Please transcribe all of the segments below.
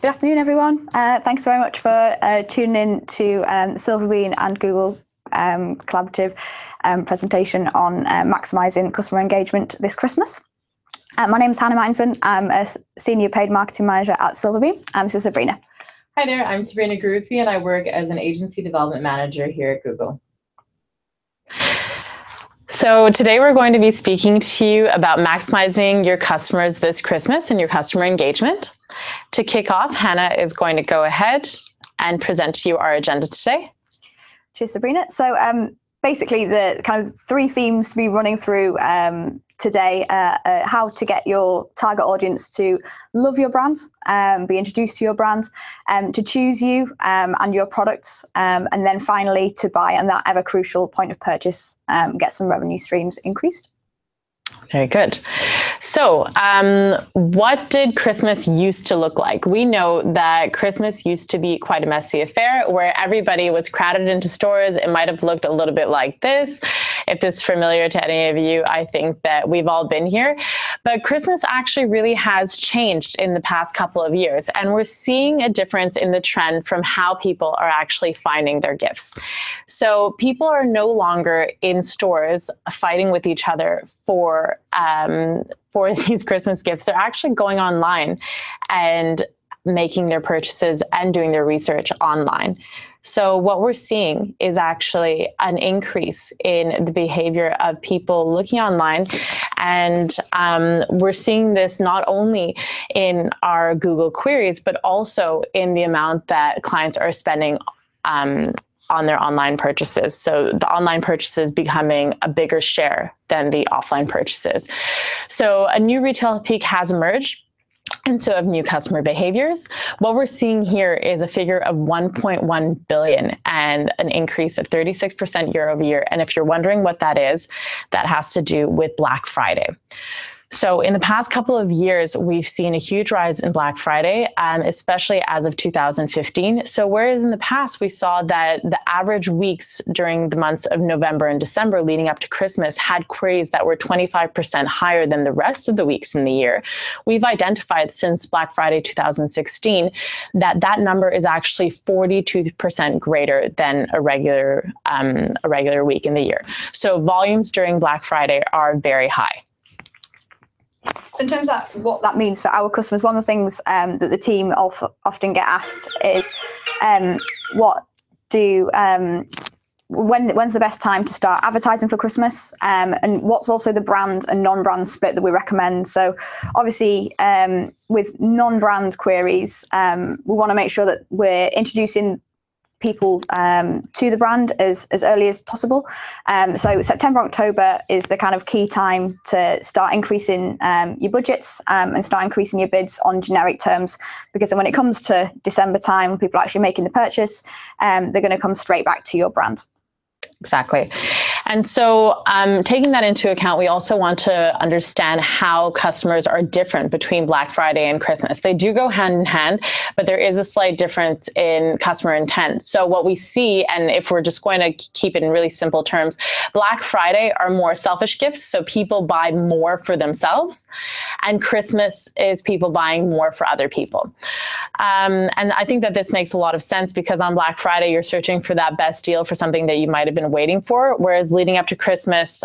Good afternoon, everyone. Thanks very much for tuning in to Silverbean and Google collaborative presentation on maximising customer engagement this Christmas. My name is Hannah Mattinson. I'm a Senior Paid Marketing Manager at Silverbean, and this is Sabrina. Hi there, I'm Sabrina Garufi, and I work as an Agency Development Manager here at Google. So today we're going to be speaking to you about maximizing your customers this Christmas and your customer engagement. To kick off, Hannah is going to go ahead and present to you our agenda today. Cheers, Sabrina. So basically the kind of three themes to be running through today, how to get your target audience to love your brand, be introduced to your brand, to choose you and your products, and then finally to buy, and that ever crucial point of purchase, get some revenue streams increased. Very good. So what did Christmas used to look like? We know that Christmas used to be quite a messy affair where everybody was crowded into stores. It might have looked a little bit like this. If this is familiar to any of you, I think that we've all been here. But Christmas actually really has changed in the past couple of years. And we're seeing a difference in the trend from how people are actually finding their gifts. So people are no longer in stores fighting with each other for these Christmas gifts. They're actually going online and making their purchases and doing their research online. So what we're seeing is actually an increase in the behavior of people looking online. And we're seeing this not only in our Google queries, but also in the amount that clients are spending on their online purchases. So the online purchases becoming a bigger share than the offline purchases. So a new retail peak has emerged. And so of new customer behaviors, what we're seeing here is a figure of 1.1 billion and an increase of 36% year over year. And if you're wondering what that is, that has to do with Black Friday. So in the past couple of years, we've seen a huge rise in Black Friday, especially as of 2015. So whereas in the past, we saw that the average weeks during the months of November and December leading up to Christmas had queries that were 25% higher than the rest of the weeks in the year, we've identified since Black Friday 2016 that that number is actually 42% greater than a regular week in the year. So volumes during Black Friday are very high. So in terms of what that means for our customers, one of the things that the team often get asked is, when's the best time to start advertising for Christmas, and what's also the brand and non-brand split that we recommend. So obviously with non-brand queries, we want to make sure that we're introducing people to the brand as early as possible. So September, October is the kind of key time to start increasing your budgets and start increasing your bids on generic terms, because then when it comes to December time, people are actually making the purchase, they're going to come straight back to your brand. Exactly. And so taking that into account, we also want to understand how customers are different between Black Friday and Christmas. They do go hand in hand, but there is a slight difference in customer intent. So what we see, and if we're just going to keep it in really simple terms, Black Friday are more selfish gifts. So people buy more for themselves, and Christmas is people buying more for other people. And I think that this makes a lot of sense because on Black Friday, you're searching for that best deal for something that you might have been waiting for, whereas leading up to Christmas,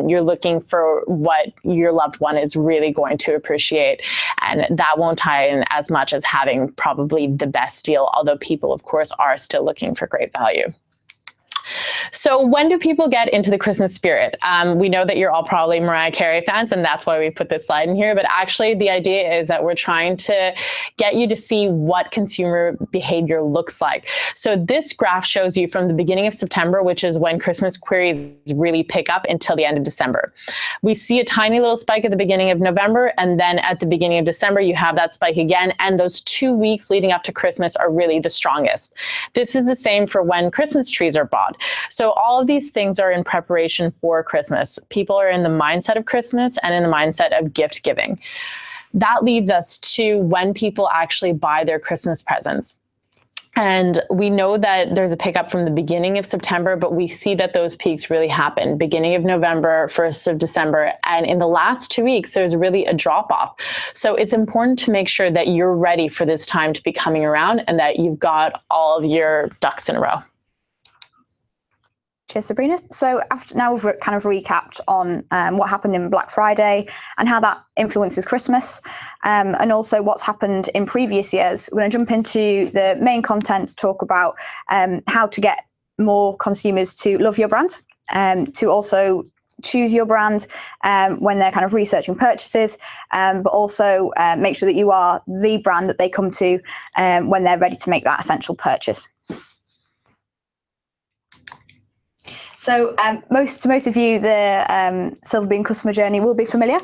you're looking for what your loved one is really going to appreciate. And that won't tie in as much as having probably the best deal, although people, of course, are still looking for great value. So when do people get into the Christmas spirit? We know that you're all probably Mariah Carey fans, and that's why we put this slide in here. But actually, the idea is that we're trying to get you to see what consumer behavior looks like. So this graph shows you from the beginning of September, which is when Christmas queries really pick up, until the end of December. We see a tiny little spike at the beginning of November, and then at the beginning of December, you have that spike again. And those 2 weeks leading up to Christmas are really the strongest. This is the same for when Christmas trees are bought. So all of these things are in preparation for Christmas. People are in the mindset of Christmas and in the mindset of gift giving. That leads us to when people actually buy their Christmas presents. And we know that there's a pickup from the beginning of September, but we see that those peaks really happen beginning of November, 1st of December. And in the last 2 weeks, there's really a drop off. So it's important to make sure that you're ready for this time to be coming around and that you've got all of your ducks in a row. Cheers, Sabrina. So now we've kind of recapped on what happened in Black Friday and how that influences Christmas, and also what's happened in previous years. We're going to jump into the main content to talk about how to get more consumers to love your brand, to also choose your brand when they're kind of researching purchases, but also make sure that you are the brand that they come to when they're ready to make that essential purchase. So most of you, the Silverbean customer journey will be familiar.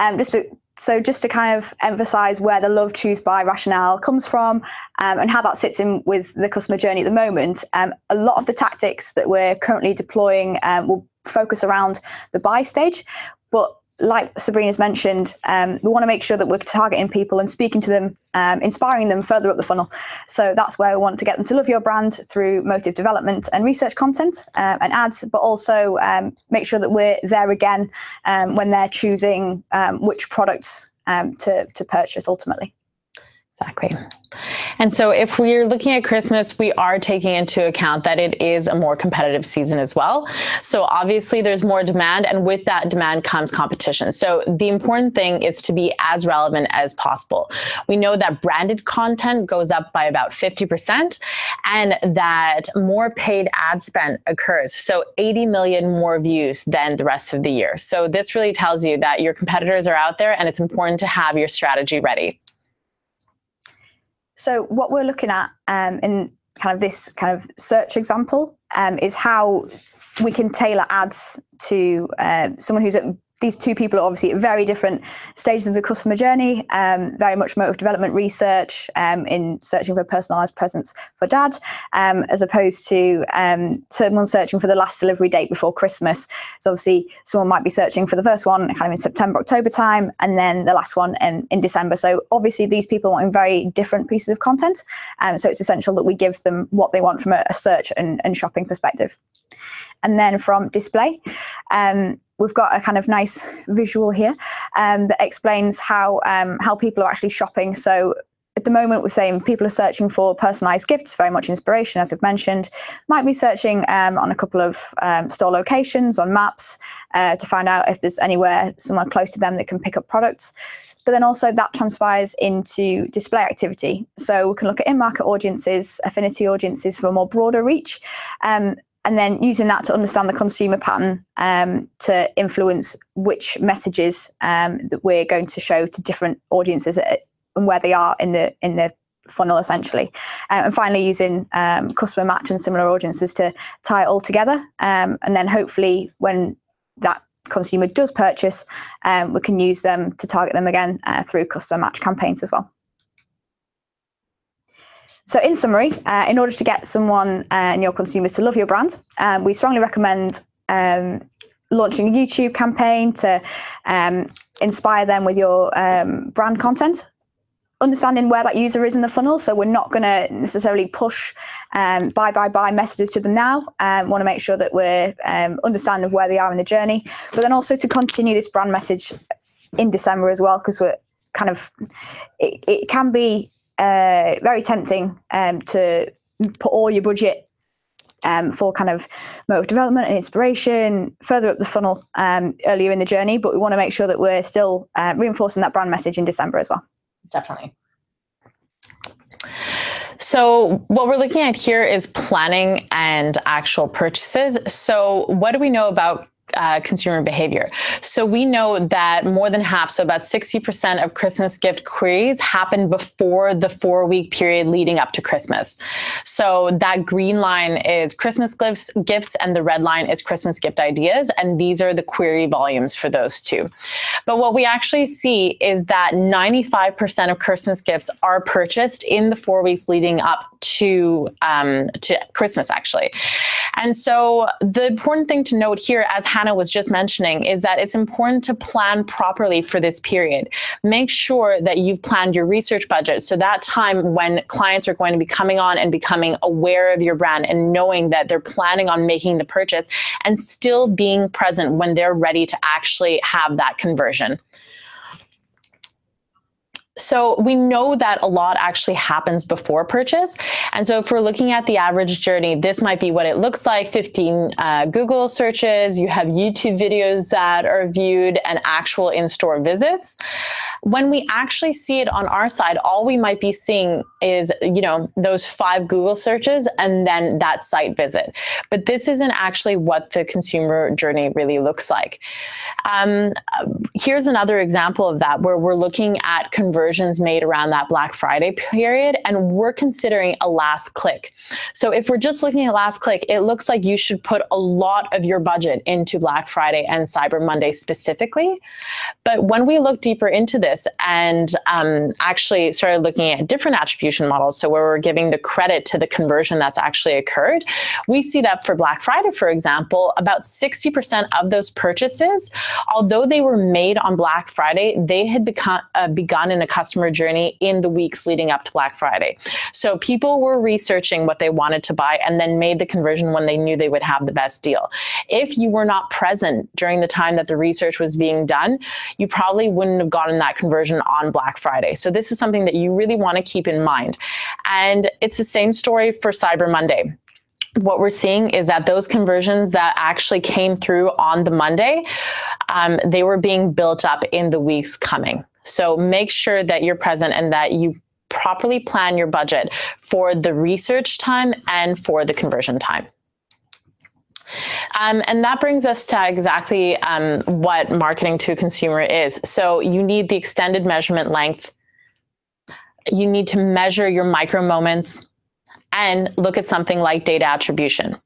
Just to kind of emphasize where the love, choose, buy rationale comes from, and how that sits in with the customer journey at the moment. A lot of the tactics that we're currently deploying will focus around the buy stage, but like Sabrina's mentioned, we want to make sure that we're targeting people and speaking to them, inspiring them further up the funnel. So that's where we want to get them to love your brand through motive development and research content and ads, but also make sure that we're there again when they're choosing which products to purchase ultimately. Exactly. And so if we're looking at Christmas, we are taking into account that it is a more competitive season as well. So obviously there's more demand, and with that demand comes competition. So the important thing is to be as relevant as possible. We know that branded content goes up by about 50% and that more paid ad spend occurs. So 80 million more views than the rest of the year. So this really tells you that your competitors are out there and it's important to have your strategy ready. So what we're looking at in kind of this kind of search example is how we can tailor ads to someone who's at these two people are obviously at very different stages of the customer journey, very much motive development research in searching for a personalised presence for dad, as opposed to someone searching for the last delivery date before Christmas. So obviously someone might be searching for the first one kind of in September, October time, and then the last one in December. So obviously these people want very different pieces of content. So it's essential that we give them what they want from a search and shopping perspective. And then from display, we've got a kind of nice visual here that explains how people are actually shopping. So at the moment, we're saying people are searching for personalized gifts, very much inspiration, as I've mentioned. Might be searching on a couple of store locations, on maps, to find out if there's anywhere somewhere close to them that can pick up products. But then also that transpires into display activity. So we can look at in-market audiences, affinity audiences for a more broader reach. And then using that to understand the consumer pattern to influence which messages that we're going to show to different audiences and where they are in the funnel, essentially. And finally, using customer match and similar audiences to tie it all together. And then hopefully when that consumer does purchase, we can use them to target them again through customer match campaigns as well. So in summary, in order to get someone and your consumers to love your brand, we strongly recommend launching a YouTube campaign to inspire them with your brand content, understanding where that user is in the funnel. So we're not going to necessarily push buy messages to them now. Want to make sure that we're understanding where they are in the journey, but then also to continue this brand message in December as well, because we're kind of, it can be very tempting to put all your budget for kind of motive development and inspiration further up the funnel earlier in the journey, but we want to make sure that we're still reinforcing that brand message in December as well. Definitely. So what we're looking at here is planning and actual purchases. So what do we know about consumer behavior? So we know that more than half, so about 60% of Christmas gift queries happen before the 4-week period leading up to Christmas. So that green line is Christmas gifts and the red line is Christmas gift ideas. And these are the query volumes for those two. But what we actually see is that 95% of Christmas gifts are purchased in the 4 weeks leading up to Christmas, actually. And so the important thing to note here, as Hannah was just mentioning is that it's important to plan properly for this period. Make sure that you've planned your research budget. So that time when clients are going to be coming on and becoming aware of your brand and knowing that they're planning on making the purchase and still being present when they're ready to actually have that conversion. So we know that a lot actually happens before purchase. And so if we're looking at the average journey, this might be what it looks like: 15 Google searches, you have YouTube videos that are viewed, and actual in-store visits. When we actually see it on our side, all we might be seeing is, those 5 Google searches and then that site visit. But this isn't actually what the consumer journey really looks like. Here's another example of that, where we're looking at conversions made around that Black Friday period, and we're considering a last click. So if we're just looking at last click, it looks like you should put a lot of your budget into Black Friday and Cyber Monday specifically. But when we look deeper into this and actually started looking at different attribution models, so where we're giving the credit to the conversion that's actually occurred, we see that for Black Friday, for example, about 60% of those purchases, although they were made on Black Friday, they had begun in a customer journey in the weeks leading up to Black Friday. So people were researching what they wanted to buy and then made the conversion when they knew they would have the best deal. If you were not present during the time that the research was being done, you probably wouldn't have gotten that conversion on Black Friday. So this is something that you really want to keep in mind. And it's the same story for Cyber Monday. What we're seeing is that those conversions that actually came through on the Monday, they were being built up in the weeks coming. So make sure that you're present and that you properly plan your budget for the research time and for the conversion time. And that brings us to exactly what marketing to a consumer is. So you need the extended measurement length. You need to measure your micro moments and look at something like data attribution.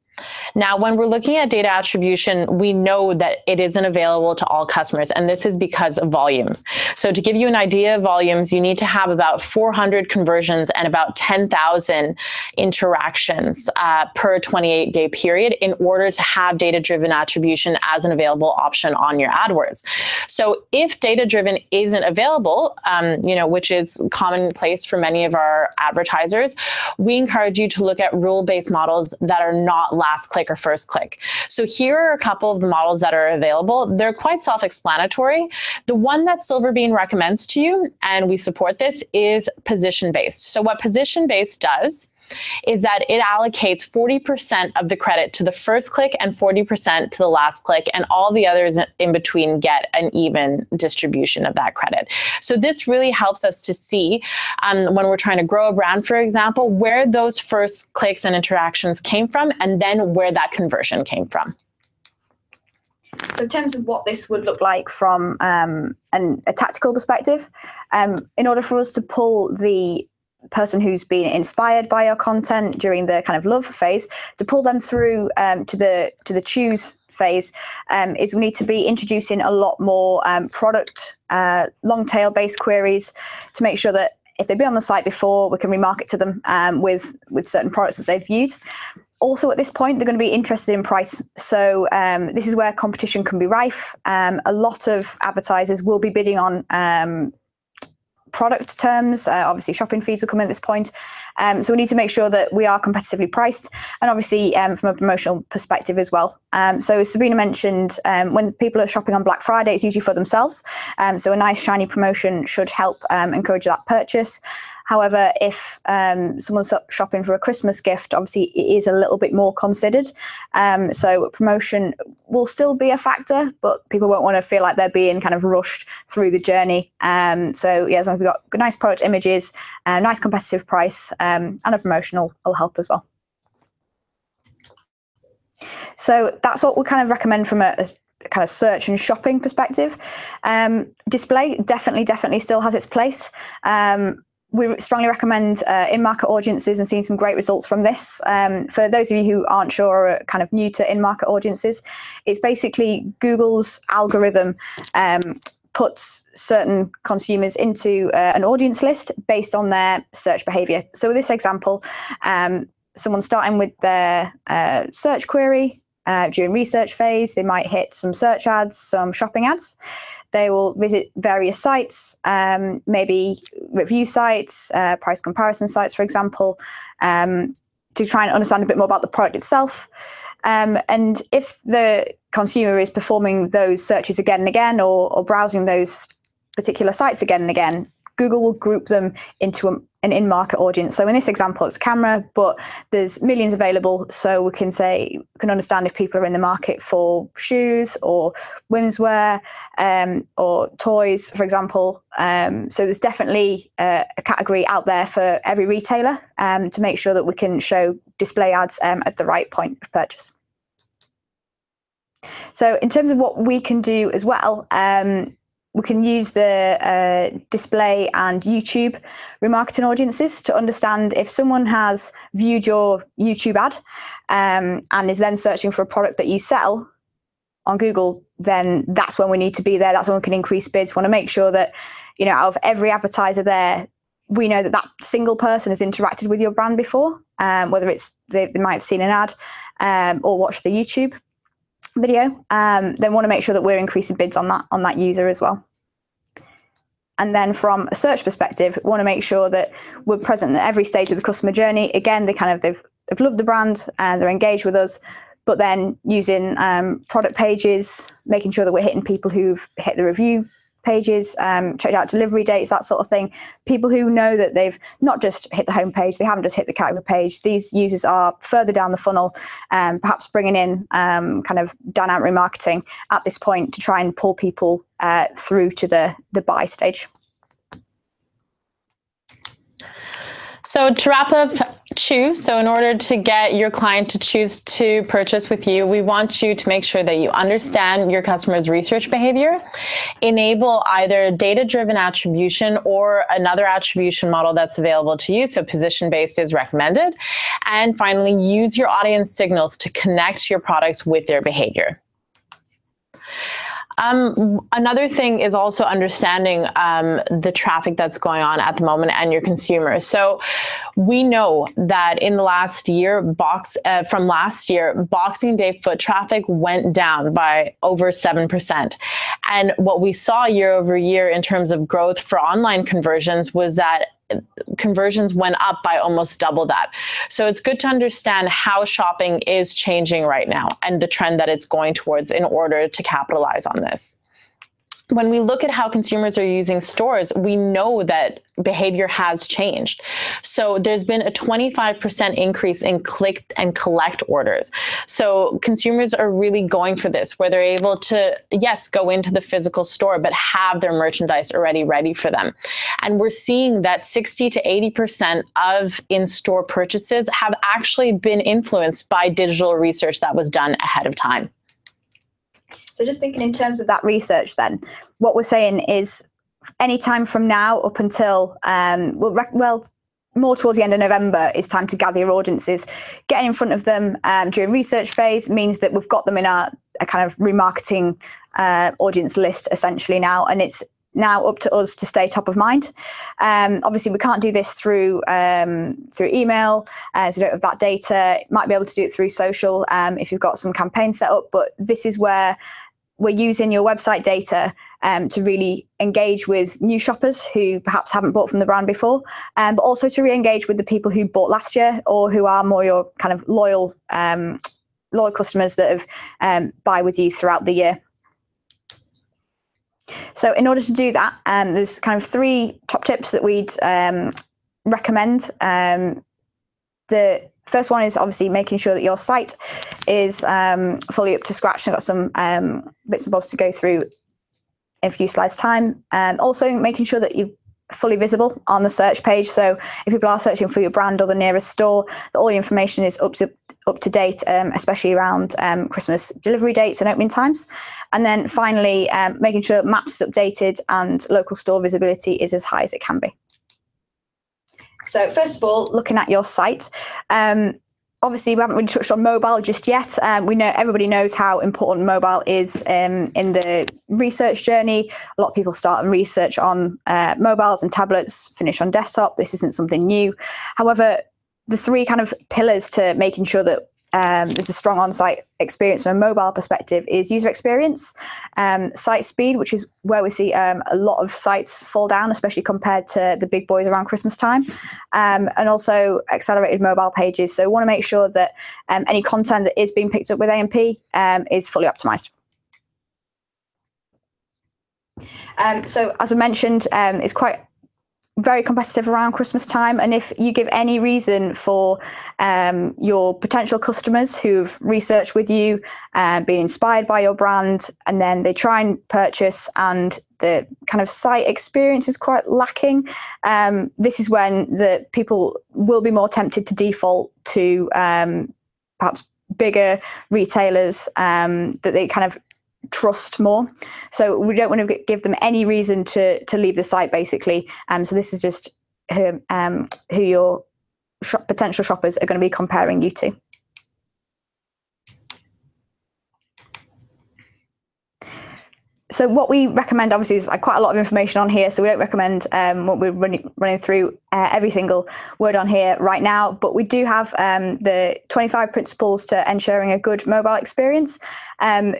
Now, when we're looking at data attribution, we know that it isn't available to all customers, and this is because of volumes. So to give you an idea of volumes, you need to have about 400 conversions and about 10,000 interactions per 28-day period in order to have data-driven attribution as an available option on your AdWords. So if data-driven isn't available, which is commonplace for many of our advertisers, we encourage you to look at rule-based models that are not last click or first click. So here are a couple of the models that are available. They're quite self-explanatory. The one that Silverbean recommends to you, and we support this, is position-based. So what position-based does is that it allocates 40% of the credit to the first click and 40% to the last click, and all the others in between get an even distribution of that credit. So this really helps us to see when we're trying to grow a brand, for example, where those first clicks and interactions came from, and then where that conversion came from. So in terms of what this would look like from a tactical perspective, in order for us to pull the person who's been inspired by our content during the kind of love phase, to pull them through to the choose phase, is we need to be introducing a lot more product long tail based queries to make sure that if they've been on the site before, we can remarket to them with certain products that they've viewed. Also, at this point, they're going to be interested in price. So this is where competition can be rife. A lot of advertisers will be bidding on product terms. Obviously, shopping feeds will come in at this point. So we need to make sure that we are competitively priced, and obviously from a promotional perspective as well. So as Sabrina mentioned, when people are shopping on Black Friday, it's usually for themselves. So a nice shiny promotion should help encourage that purchase. However, if someone's shopping for a Christmas gift, obviously it is a little bit more considered. So promotion will still be a factor, but people won't want to feel like they're being kind of rushed through the journey. So yeah, as long as we've got nice product images, nice competitive price, and a promotional will help as well. So that's what we kind of recommend from a kind of search and shopping perspective. Display definitely still has its place. We strongly recommend in-market audiences and seeing some great results from this. For those of you who aren't sure or are kind of new to in-market audiences, it's basically Google's algorithm puts certain consumers into an audience list based on their search behavior. So with this example, someone starting with their search query, during research phase. They might hit some search ads, some shopping ads. They will visit various sites, maybe review sites, price comparison sites, for example, to try and understand a bit more about the product itself. And if the consumer is performing those searches again and again, or browsing those particular sites again and again, Google will group them into an in-market audience. So in this example, it's a camera, but there's millions available. So we can understand if people are in the market for shoes or women's wear, or toys, for example. So there's definitely a category out there for every retailer, to make sure that we can show display ads at the right point of purchase. So in terms of what we can do as well, we can use the display and YouTube remarketing audiences to understand if someone has viewed your YouTube ad and is then searching for a product that you sell on Google, then that's when we need to be there. That's when we can increase bids. We want to make sure that, out of every advertiser there, we know that that single person has interacted with your brand before, whether it's they might have seen an ad or watched the YouTube video. Then want to make sure that we're increasing bids on that user as well. And then from a search perspective, we want to make sure that we're present at every stage of the customer journey. Again, they've loved the brand and they're engaged with us, but then using product pages, making sure that we're hitting people who've hit the review pages, checked out delivery dates, that sort of thing. People who know that they've not just hit the homepage, they haven't just hit the category page. These users are further down the funnel, perhaps bringing in kind of dynamic remarketing at this point to try and pull people through to the buy stage. So to wrap up, choose. So in order to get your client to choose to purchase with you, we want you to make sure that you understand your customer's research behavior, enable either data-driven attribution or another attribution model that's available to you. So position-based is recommended. And finally, use your audience signals to connect your products with their behavior. Another thing is also understanding the traffic that's going on at the moment and your consumers. So we know that in the last year, from last year, Boxing Day foot traffic went down by over 7%. And what we saw year over year in terms of growth for online conversions was that conversions went up by almost double that. So it's good to understand how shopping is changing right now and the trend that it's going towards in order to capitalize on this. When we look at how consumers are using stores, we know that behavior has changed. So there's been a 25% increase in click and collect orders. So consumers are really going for this, where they're able to, yes, go into the physical store, but have their merchandise already ready for them. And we're seeing that 60 to 80% of in-store purchases have actually been influenced by digital research that was done ahead of time. So just thinking in terms of that research then, what we're saying is any time from now up until, more towards the end of November is time to gather your audiences. Getting in front of them during research phase means that we've got them in a kind of remarketing audience list essentially now, and it's now up to us to stay top of mind. Obviously, we can't do this through email, so we don't have that data. Might be able to do it through social if you've got some campaigns set up, but this is where we're using your website data to really engage with new shoppers who perhaps haven't bought from the brand before, but also to re-engage with the people who bought last year or who are more your kind of loyal customers that have buy with you throughout the year. So in order to do that, there's kind of 3 top tips that we'd recommend. The first one is obviously making sure that your site is fully up to scratch and got some bits and bobs to go through in a few slides time. Also making sure that you're fully visible on the search page. So if people are searching for your brand or the nearest store, that all the information is up to date, especially around Christmas delivery dates and opening times. And then finally, making sure maps is updated and local store visibility is as high as it can be. So first of all, looking at your site, obviously we haven't really touched on mobile just yet. We know everybody knows how important mobile is in the research journey. A lot of people start and research on mobiles and tablets, finish on desktop. This isn't something new. However, the 3 kind of pillars to making sure that there's a strong on-site experience from a mobile perspective is user experience, site speed, which is where we see a lot of sites fall down, especially compared to the big boys around Christmas time, and also accelerated mobile pages. So we want to make sure that any content that is being picked up with AMP is fully optimized. So as I mentioned, it's quite very competitive around Christmas time, and if you give any reason for your potential customers who've researched with you, been inspired by your brand, and then they try and purchase and the kind of site experience is quite lacking, this is when the people will be more tempted to default to perhaps bigger retailers that they kind of trust more. So we don't want to give them any reason to leave the site, basically. So this is just who your potential shoppers are going to be comparing you to. So what we recommend, obviously, is quite a lot of information on here, so we don't recommend what we're running through every single word on here right now, but we do have the 25 principles to ensuring a good mobile experience.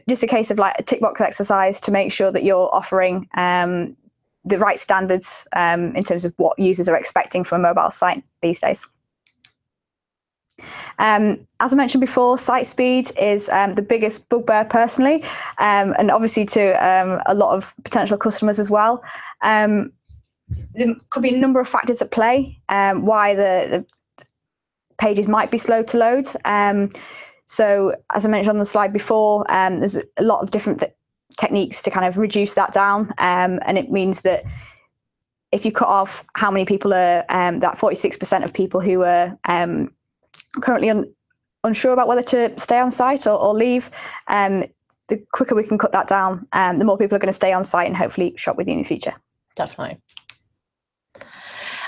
Just a case of like a tick box exercise to make sure that you're offering the right standards in terms of what users are expecting from a mobile site these days. As I mentioned before, site speed is the biggest bugbear personally, and obviously to a lot of potential customers as well. There could be a number of factors at play why the pages might be slow to load. So as I mentioned on the slide before, there's a lot of different techniques to kind of reduce that down, and it means that if you cut off how many people are, that 46% of people who are currently unsure about whether to stay on site or leave, the quicker we can cut that down, the more people are going to stay on site and hopefully shop with you in the future. Definitely.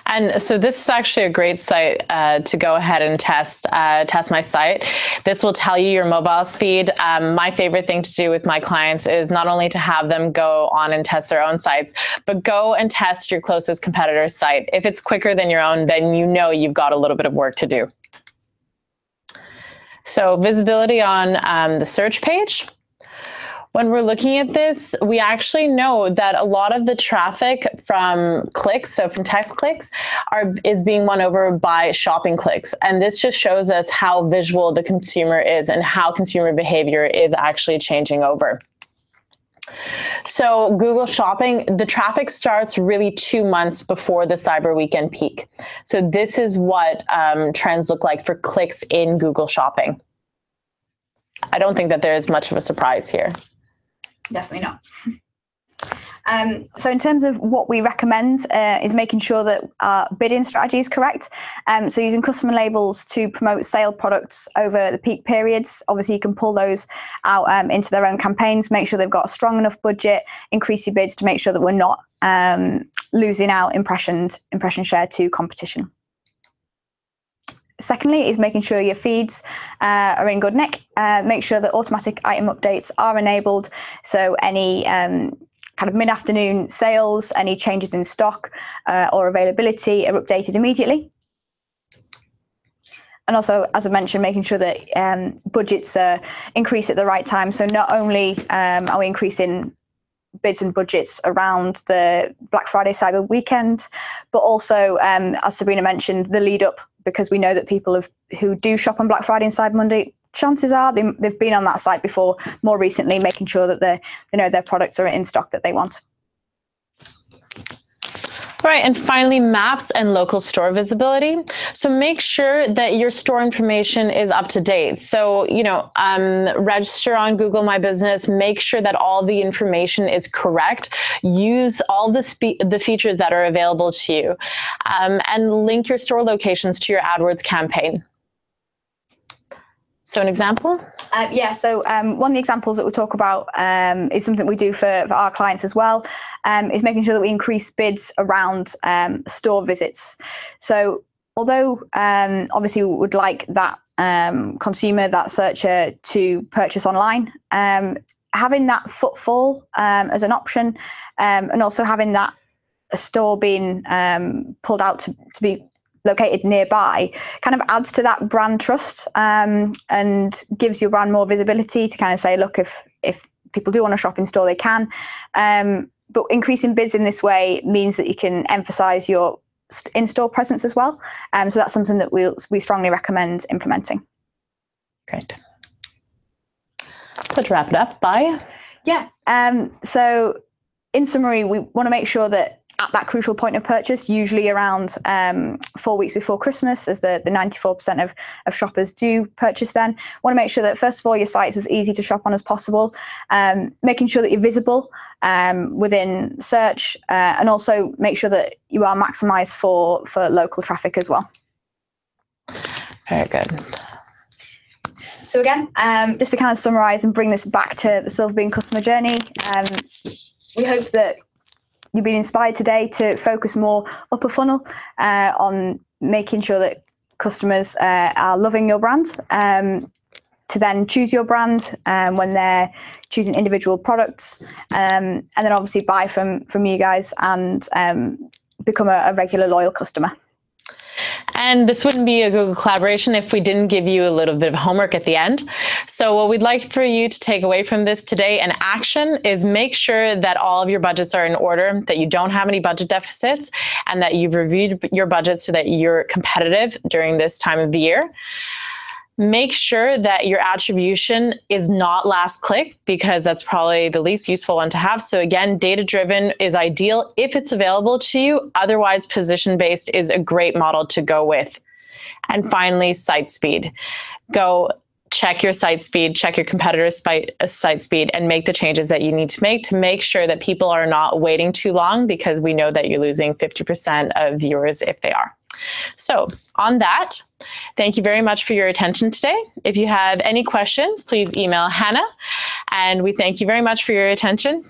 And so this is actually a great site to go ahead and test my site. This will tell you your mobile speed. My favorite thing to do with my clients is not only to have them go on and test their own sites, but go and test your closest competitor's site. If it's quicker than your own, then you know you've got a little bit of work to do. So visibility on the search page. When we're looking at this, we actually know that a lot of the traffic from clicks, so from text clicks, is being won over by shopping clicks. And this just shows us how visual the consumer is and how consumer behavior is actually changing over. So Google Shopping, the traffic starts really 2 months before the Cyber Weekend peak. So this is what trends look like for clicks in Google Shopping. I don't think that there is much of a surprise here. Definitely not. So in terms of what we recommend is making sure that our bidding strategy is correct. So using customer labels to promote sale products over the peak periods. Obviously, you can pull those out into their own campaigns, make sure they've got a strong enough budget, increase your bids to make sure that we're not losing out impression share to competition. Secondly is making sure your feeds are in good nick. Make sure that automatic item updates are enabled. So any kind of mid-afternoon sales, any changes in stock or availability are updated immediately. And also, as I mentioned, making sure that budgets increase at the right time. So not only are we increasing bids and budgets around the Black Friday Cyber Weekend, but also, as Sabrina mentioned, the lead up, because we know that people who do shop on Black Friday and Cyber Monday, chances are they've been on that site before more recently, making sure that they know their products are in stock that they want. All right, and finally, maps and local store visibility. So make sure that your store information is up to date. So, register on Google My Business, make sure that all the information is correct. Use all the features that are available to you, and link your store locations to your AdWords campaign. So an example? So one of the examples that we'll talk about is something we do for our clients as well, is making sure that we increase bids around store visits. So although obviously we would like that consumer, that searcher to purchase online, having that footfall as an option, and also having that a store being pulled out to be located nearby kind of adds to that brand trust, and gives your brand more visibility to kind of say, look, if people do want to shop in store, they can. But increasing bids in this way means that you can emphasize your in-store presence as well. So that's something that we strongly recommend implementing. Great. So to wrap it up, so in summary, we want to make sure that at that crucial point of purchase, usually around 4 weeks before Christmas, as the 94% of shoppers do purchase then, want to make sure that, first of all, your site's as easy to shop on as possible, making sure that you're visible within search, and also make sure that you are maximised for local traffic as well. Very good. So again, just to kind of summarise and bring this back to the Silverbean customer journey, we hope that you've been inspired today to focus more upper funnel on making sure that customers are loving your brand, to then choose your brand when they're choosing individual products, and then obviously buy from you guys and become a regular loyal customer. And this wouldn't be a Google collaboration if we didn't give you a little bit of homework at the end. So what we'd like for you to take away from this today and action is make sure that all of your budgets are in order, that you don't have any budget deficits, and that you've reviewed your budget so that you're competitive during this time of the year. Make sure that your attribution is not last click, because that's probably the least useful one to have. So again, data-driven is ideal if it's available to you. Otherwise, position-based is a great model to go with. And finally, site speed. Go check your site speed, check your competitor's site speed, and make the changes that you need to make sure that people are not waiting too long, because we know that you're losing 50% of viewers if they are. So on that, thank you very much for your attention today. If you have any questions, please email Hannah, and we thank you very much for your attention.